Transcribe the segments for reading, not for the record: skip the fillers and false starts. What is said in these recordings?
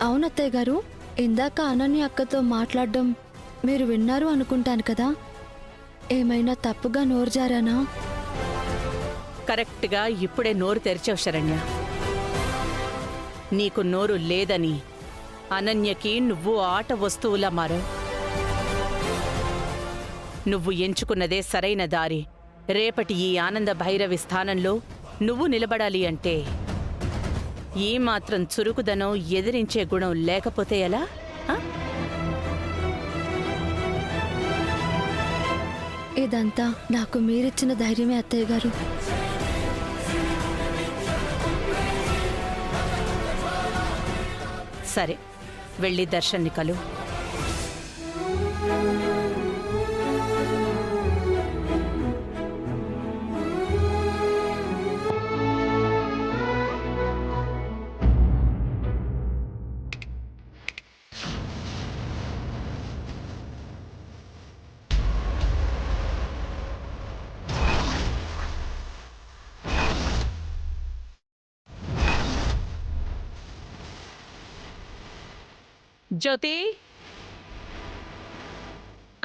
అవునత్తయ్య గారు, ఇందాక అనన్య అక్కతో మాట్లాడడం మీరు విన్నారు అనుకుంటాను కదా. ఏమైనా తప్పుగా నోరు జారానా? కరెక్ట్గా ఇప్పుడే నోరు తెరిచావు శరణ్య. నీకు నోరు లేదని అనన్యకి నువ్వు ఆట వస్తువులా మారావు. నువ్వు ఎంచుకున్నదే సరైన దారి. రేపటి ఈ ఆనంద భైరవి స్థానంలో నువ్వు నిలబడాలి అంటే ఈ మాత్రం చురుకుదనం, ఎదిరించే గుణం లేకపోతే ఎలా? ఇదంతా నాకు మీరిచ్చిన ధైర్యమే అత్తయ్య గారు. సరే, వెళ్ళి దర్శన్ని కలు. జ్యోతి,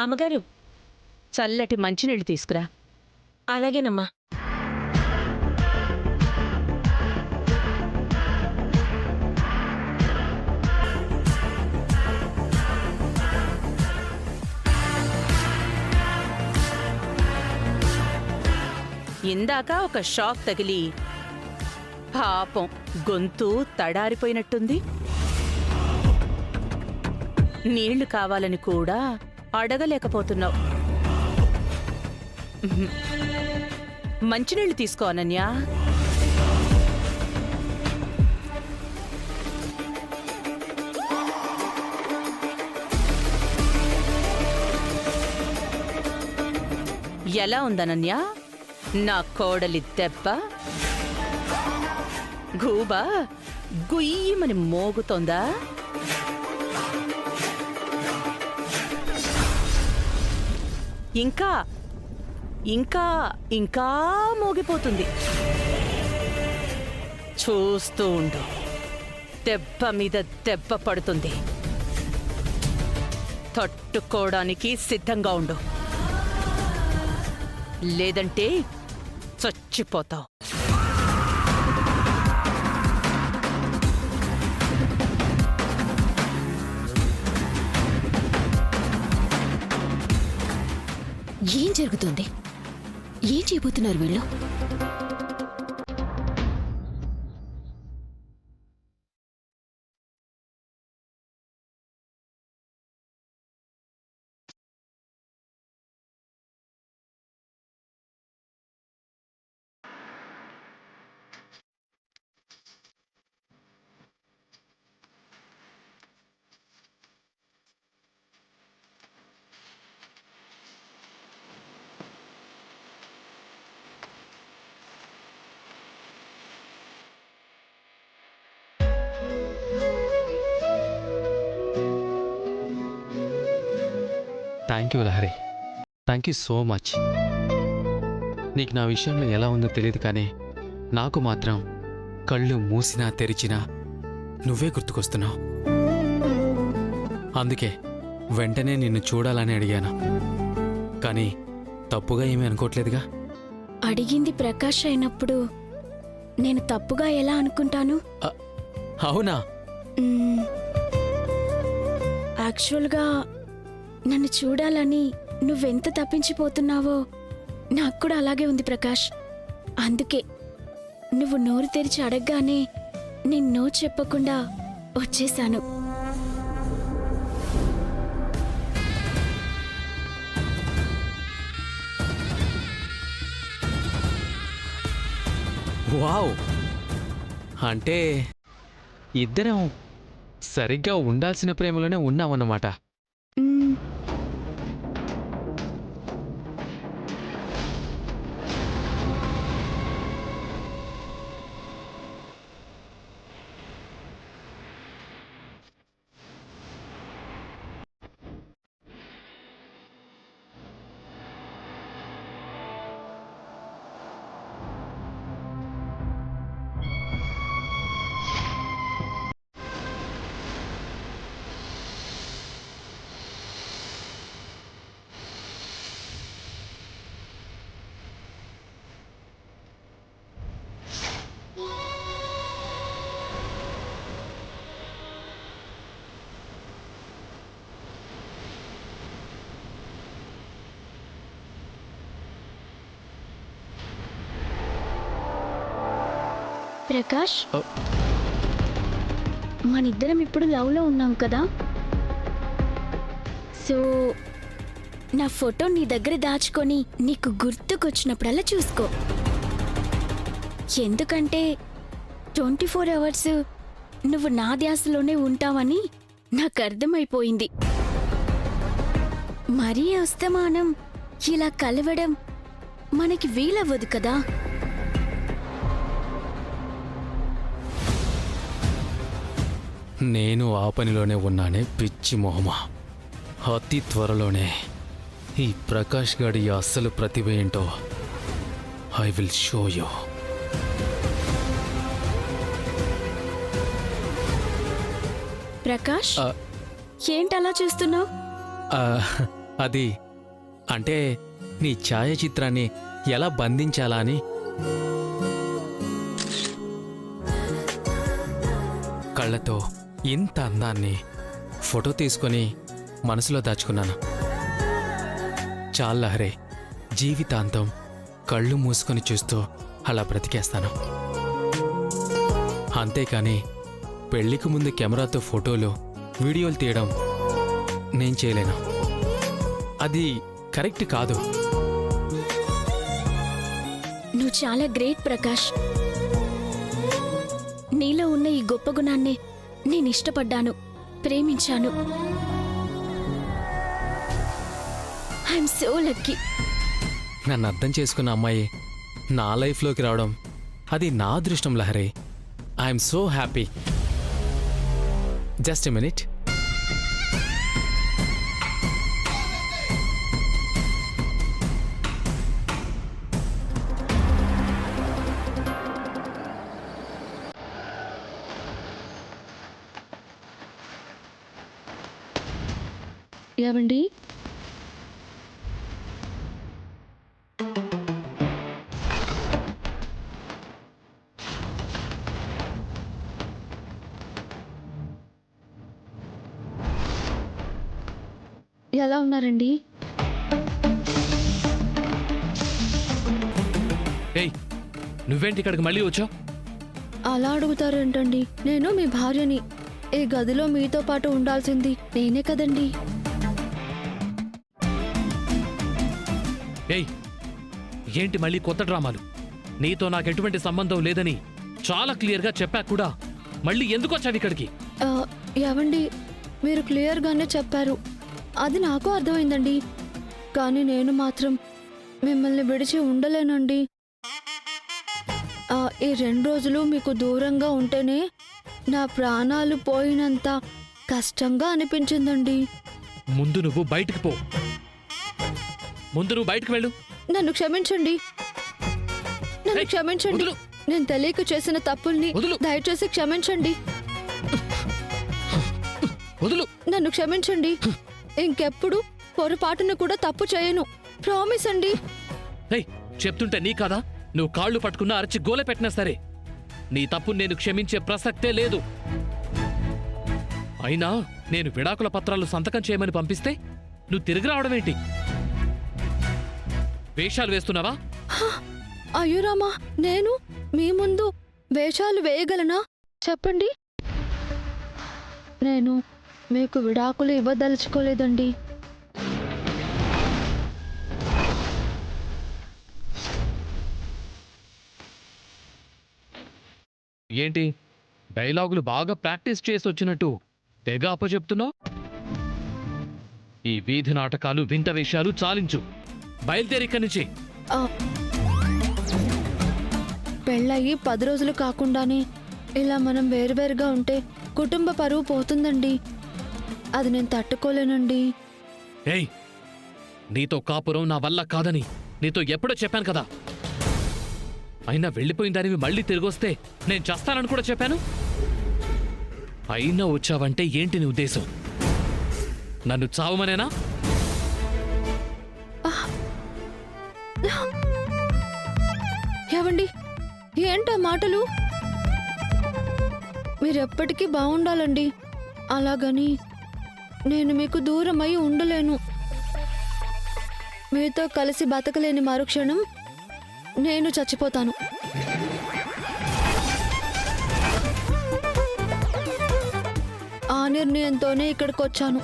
అమ్మగారు, చల్లటి మంచినీళ్ళు తీసుకురా. అలాగేనమ్మా. ఇందాక ఒక షాక్ తగిలి పాపం గొంతు తడారిపోయినట్టుంది. నీళ్లు కావాలని కూడా అడగలేకపోతున్నావు. మంచినీళ్లు తీసుకో అనన్యా. ఎలా ఉందనన్యా నా కోడలి దెబ్బ? గూబా గుయ్యమని మోగుతోందా? ఇంకా ఇంకా ఇంకా మోగిపోతుంది. చూస్తూ ఉండు, దెబ్బ మీద దెబ్బ పడుతుంది. తట్టుకోవడానికి సిద్ధంగా ఉండు, లేదంటే చచ్చిపోతావు. ఏం జరుగుతుంది? ఏం చేయబోతున్నారు వీళ్ళు? Thank you Lahari, thank you so much. నీకు నా విషయంలో ఎలా ఉందో తెలియదు, కానీ నాకు మాత్రం కళ్ళు మూసినా తెరిచినా నువ్వే గుర్తుకొస్తున్నావు. అందుకే వెంటనే నిన్ను చూడాలని అడిగాను. కానీ తప్పుగా ఏమీ అనుకోవట్లేదుగా? అడిగింది ప్రకాష్ అయినప్పుడు నేను తప్పుగా ఎలా అనుకుంటాను? అవునా? యాక్చువల్గా నన్ను చూడాలని నువ్వెంత తప్పించిపోతున్నావో నాకు కూడా అలాగే ఉంది ప్రకాష్. అందుకే నువ్వు నోరు తెరిచి అడగగానే నేను నో చెప్పకుండా వచ్చేశాను. వావ్! అంటే ఇద్దరం సరిగ్గా ఉండాల్సిన ప్రేమలోనే ఉన్నామన్నమాట. ప్రకాష్, ఓ. మనిద్దరం ఇప్పుడు లవ్లో ఉన్నాం కదా, సో నా ఫోటో నీ దగ్గర దాచుకొని నీకు గుర్తుకొచ్చినప్పుడల్లా చూసుకో. ఎందుకంటే 24 అవర్స్ నువ్వు నా ధ్యాసలోనే ఉంటావని నాకు అర్థమైపోయింది. మరీ అస్తమానం ఇలా కలవడం మనకి వీలవ్వదు కదా. నేను ఆ పనిలోనే ఉన్నానే పిచ్చి మొహమా. అతి త్వరలోనే ఈ ప్రకాష్ గాడి అస్సలు ప్రతిభ ఏంటో I will show you. Prakash, ఏంటలా చూస్తున్నావు? అది అంటే నీ ఛాయాచిత్రాన్ని ఎలా బంధించాలా అని. కళ్ళతో ఇంత అందాన్ని ఫోటో తీసుకొని మనసులో దాచుకున్నాను. చాలా హరే, జీవితాంతం కళ్ళు మూసుకొని చూస్తూ అలా బ్రతికేస్తాను. అంతేకాని పెళ్లికి ముందు కెమెరాతో ఫోటోలు వీడియోలు తీయడం నేను చేయలేను. అది కరెక్ట్ కాదు. నువ్వు చాలా గ్రేట్ ప్రకాష్. నీలో ఉన్న ఈ గొప్ప గుణాన్ని నేను ఇష్టపడ్డాను, ప్రేమించాను. I'm so lucky. నన్ను అర్థం చేసుకున్న అమ్మాయి నా లైఫ్లోకి రావడం అది నా అదృష్టం Lahari. I'm so happy. Just a minute. ఏమండి, ఎలా ఉన్నారండి? ఏయ్, నువ్వేంటి ఇక్కడికి మళ్ళీ వచ్చావు? అలా అడుగుతారేంటండి? నేను మీ భార్యని. ఈ గదిలో మీతో పాటు ఉండాల్సింది నేనే కదండి. ఏయ్, ఏంటి మళ్ళీ కొత్త డ్రామాలు? నీతో నాకు ఎటువంటి సంబంధం లేదని చాలా క్లియర్గా చెప్పాక కూడా మళ్ళీ ఎందుకు వచ్చావు ఇక్కడికి? ఆ, ఏవండి, మీరు క్లియర్గానే చెప్పారు, అది నాకు అర్థమైందండి. కానీ నేను మాత్రం మిమ్మల్ని విడిచి ఉండలేనండి. ఈ 2 రోజులు మీకు దూరంగా ఉంటేనే నా ప్రాణాలు పోయినంత కష్టంగా అనిపించిందండి. ముందు నువ్వు బయటికి పో. ముందు నువ్వు బయటకు వెళ్ళు. నన్ను క్షమించండి, నన్ను ఏయ్, క్షమించండి. వదులు. నేను తెలియక చేసిన తప్పుల్ని వదులు. దయచేసి క్షమించండి. వదులు. నన్ను క్షమించండి. ఇంకెప్పుడు పొరపాటును కూడా తప్పు చేయను. ప్రామిస్ అండి. ఏయ్, చెప్తుంటే నీ కాదా? నువ్వు కాళ్ళు పట్టుకున్నా అరచి గోలె పెట్టినా సరే నీ తప్పు నేను క్షమించే ప్రసక్తే లేదు. అయినా నేను విడాకుల పత్రాలు సంతకం చేయమని పంపిస్తే నువ్వు తిరిగి రావడం ఏంటి? వేషాలు వేస్తున్నావా? అయ్యో రామా, నేను మీ ముందు వేషాలు వేయగలనా? చెప్పండి. నేను మీకు విడాకులు ఇవ్వదలుచుకోలేదండి. ఏంటి డైలాగులు బాగా ప్రాక్టీస్ చేసి వచ్చినట్టు తెగ అప్పచెప్తున్నావు? ఈ వీధి నాటకాలు వింత వేషాలు చాలించు. బయలుదేరి ఇక్కడి నుంచి. ఆ, పెళ్ళయి 10 రోజులు కాకుండానే ఇలా మనం వేరువేరుగా ఉంటే కుటుంబ పరువు పోతుందండి. అది నేను తట్టుకోలేనండి. ఏయ్, నీతో కాపురం నా వల్ల కాదని నీతో ఎప్పుడో చెప్పాను కదా. అయినా వెళ్ళిపోయిన దానివి మళ్ళీ తిరిగొస్తే నేను చేస్తానని కూడా చెప్పాను. అయినా వచ్చావంటే ఏంటి నీ ఉద్దేశం? నన్ను చావమనేనా? ఏవండి, ఏంటా మాటలు? మీరెప్పటికీ బాగుండాలండి. అలాగని నేను మీకు దూరమై ఉండలేను. మీతో కలిసి బతకలేని మరుక్షణం నేను చచ్చిపోతాను. ఆ నిర్ణయంతోనే ఇక్కడికి వచ్చాను.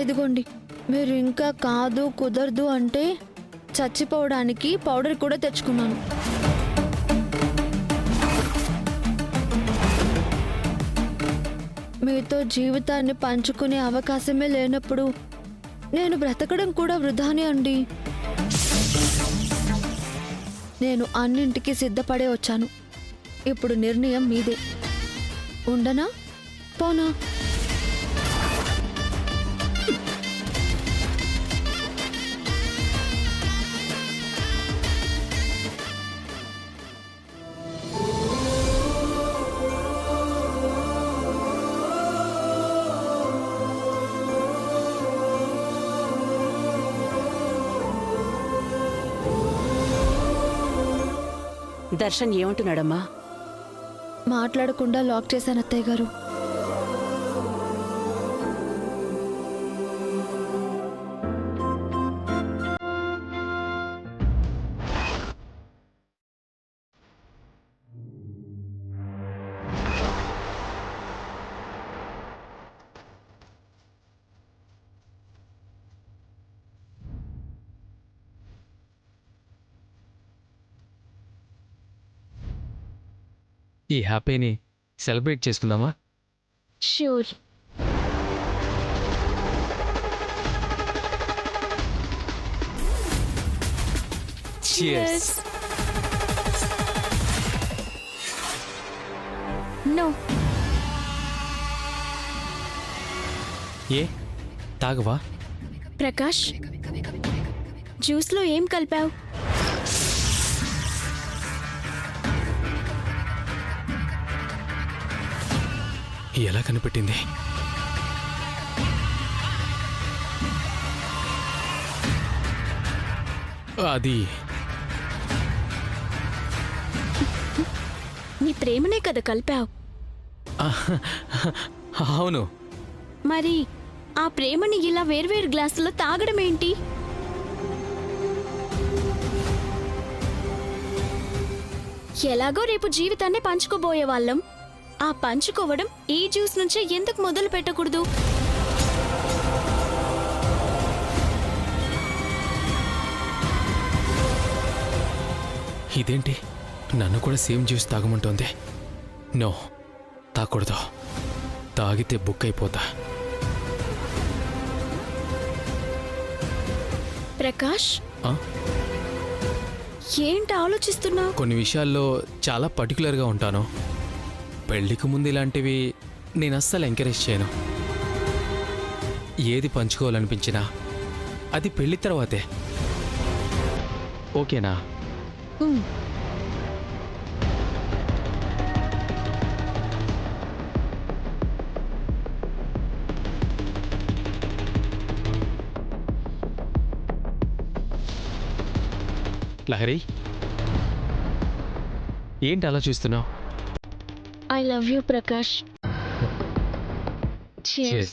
ఇదిగోండి, మీరు ఇంకా కాదు కుదరదు అంటే చచ్చిపోవడానికి పౌడర్ కూడా తెచ్చుకున్నాను. మీతో జీవితాన్ని పంచుకునే అవకాశమే లేనప్పుడు నేను బ్రతకడం కూడా వృధానే అండి. నేను అన్నింటికి సిద్ధపడే వచ్చాను. ఇప్పుడు నిర్ణయం మీదే. ఉండనా పోనా? దర్శన్ ఏమంటున్నాడమ్మా? మాట్లాడకుండా లాక్ చేశాను అత్తయ్య గారు. ఈ హ్యాపీని సెలబ్రేట్ చేసుకుందామా? ష్యూర్. Cheers. నో, ఏ తాగవా? ప్రకాష్, జ్యూస్లో ఏం కలిపావు? ఎలా కనిపెట్టింది? అది నీ ప్రేమనే కదా కలిపావు. అవును. మరి ఆ ప్రేమని ఇలా వేర్వేరు గ్లాసుల్లో తాగడం ఏంటి? ఎలాగో రేపు జీవితాన్ని పంచుకోబోయే వాళ్ళం. ఆ పంచుకోవడం ఈ జ్యూస్ నుంచే ఎందుకు మొదలు పెట్టకూడదు? ఇదేంటి, నన్ను కూడా సేమ్ జ్యూస్ తాగమంటోంది. నో, తాగకూడదు. తాగితే బుక్ అయిపోతా. ప్రకాష్, ఆ? ఏంటి ఆలోచిస్తున్నావు? కొన్ని విషయాల్లో చాలా పర్టికులర్గా ఉంటాను. పెళ్లికి ముందు ఇలాంటివి నేను అస్సలు ఎంకరేజ్ చేయను. ఏది పంచుకోవాలనిపించినా అది పెళ్లి తర్వాతే. ఓకేనా? ఉమ్. లహరి, ఏంటి అలా చూస్తున్నావు? I love you Prakash. Cheers.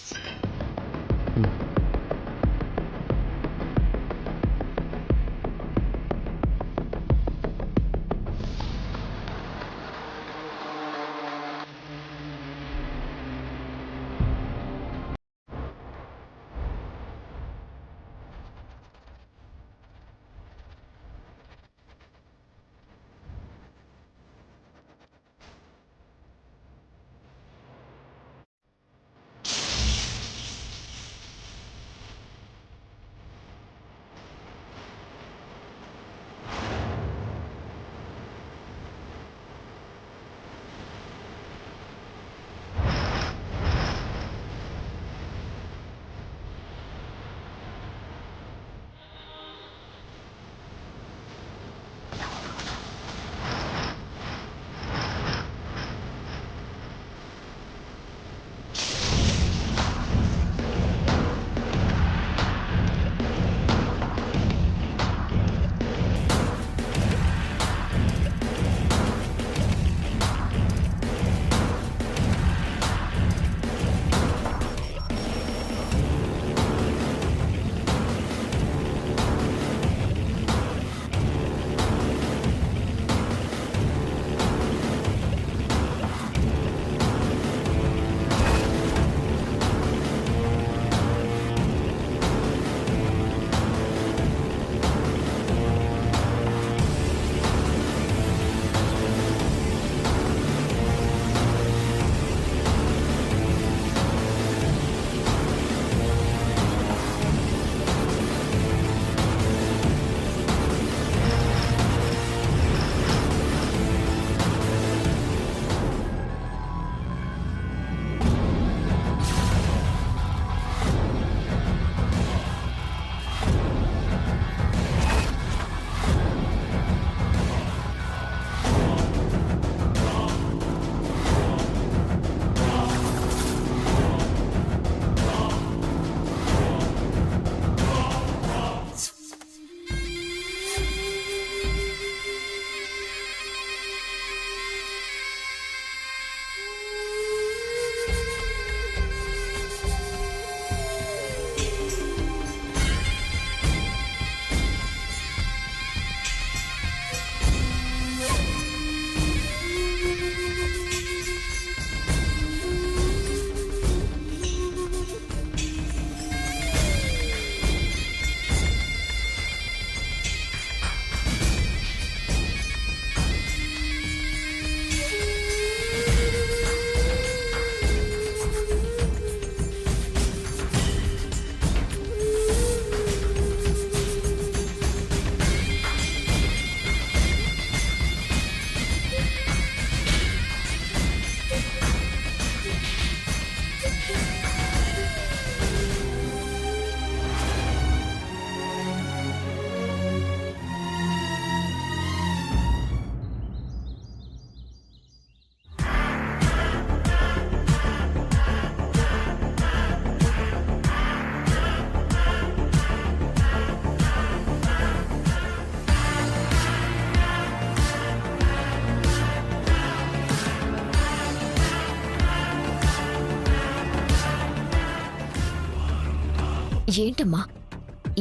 ఏంటమ్మా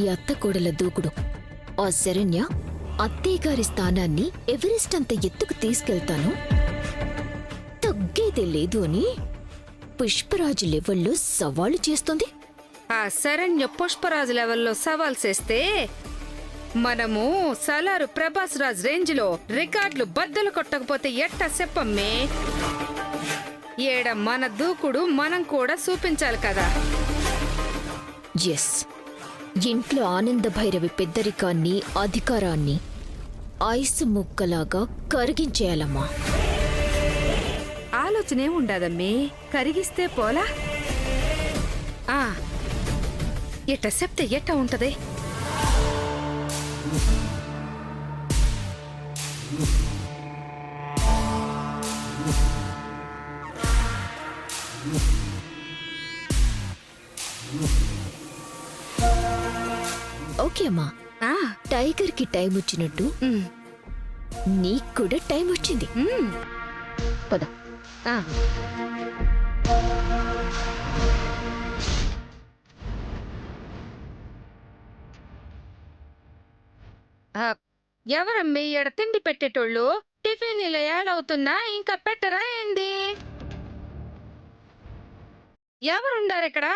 ఈ అత్త కోడల దూకుడు? ఆ శరణ్య అత్తయ్య గారి స్థానాన్ని ఎవరెస్ట్ అంత ఎత్తుకు తీసుకెళ్తాను, తగ్గేదే లేదు అని పుష్పరాజు లెవెల్లో సవాళ్లు చేస్తుంది. ఆ శరణ్య పుష్పరాజు లెవెల్లో సవాల్ చేస్తే మనము సలారు ప్రభాస్ రాజ్ రేంజ్లో రికార్డులు బద్దలు కొట్టకపోతే ఎట్టా చెప్పమ్మే? ఏడ మన దూకుడు మనం కూడా చూపించాలి కదా. ఎస్, ఇంట్లో ఆనంద భైరవి పెద్దరికాన్ని, అధికారాన్ని ఐస్ ముక్కలాగా కరిగించేయాలమ్మా. ఆలోచనే ఉండదమ్మే, కరిగిస్తే పోలా. ఆ ఎట్ట చెప్తే ఎట్ట ఉంటది? ఓకే అమ్మా, ఆ, టైగర్ కి టైం వచ్చినట్టు ఉమ్, నీకు కూడా టైం వచ్చింది. ఉమ్, పద. ఆ. ఆ, ఎవరమ్మి ఈడ తిండి పెట్టేటోళ్ళు? టిఫిన్ ఇలా ఏడవుతున్నా ఇంకా పెట్టరా ఏంది? ఎవరుండారు ఇక్కడ?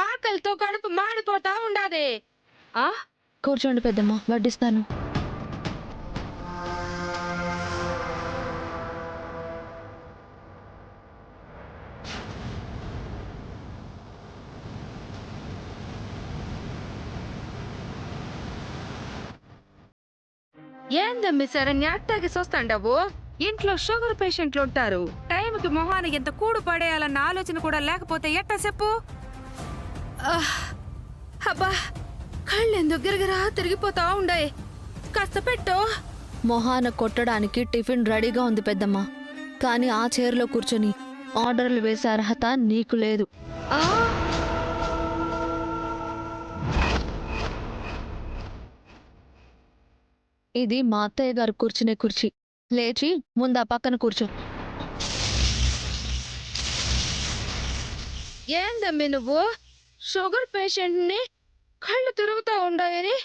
ఆకలితో కడుపు మాడిపోతా ఉండాది. ఆ కూర్చోండి పెద్దమ్మ, వడ్డిస్తాను. ఏందమ్మి శరణ్య అట్టాగి చూస్తాండవు? ఇంట్లో షుగర్ పేషెంట్లు ఉంటారు. టైంకి మొహానికి ఎంత కూడు పడేయాలన్న ఆలోచన కూడా లేకపోతే ఎట్టా చెప్పు? అబ్బా, కళ్ళెందుకు గిరగిరా తిరిగిపోతా ఉండాయి. కాస్త పెట్టు. మొహాన కొట్టడానికి టిఫిన్ రెడీగా ఉంది పెద్దమ్మ, కానీ ఆ చైర్లో కూర్చొని ఆర్డర్లు వేసే అర్హత నీకు లేదు. ఆ, ఇది మా అత్తయ్య గారు కూర్చునే కుర్చీ. లేచి ముందు ఆ పక్కన కూర్చో. ఏందమ్మి నువ్వు షుగర్ పేషెంట్ ని కళ్ళు తిరుగుతా ఉండాయని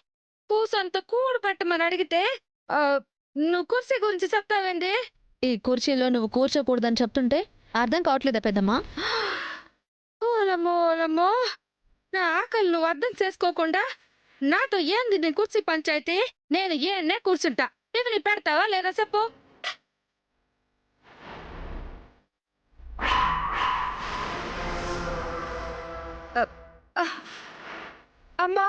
పూసంత కూడు పెట్టమని అడిగితే నువ్వు కుర్చీ గురించి చెప్తావేంది? ఈ కుర్చీలో నువ్వు కూర్చోకూడదని చెప్తుంటే అర్థం కావట్లేదా పెద్దమ్మ? ఓలమ్మో ఓలమ్మో, నా ఆకలి నువ్వు అర్థం చేసుకోకుండా నాతో ఏంది నీ కుర్చీ పంచాయితీ? నేను ఏనే కూర్చుంటా. టిఫిన్ పెడతావా లేదా చెప్పు? అమ్మా,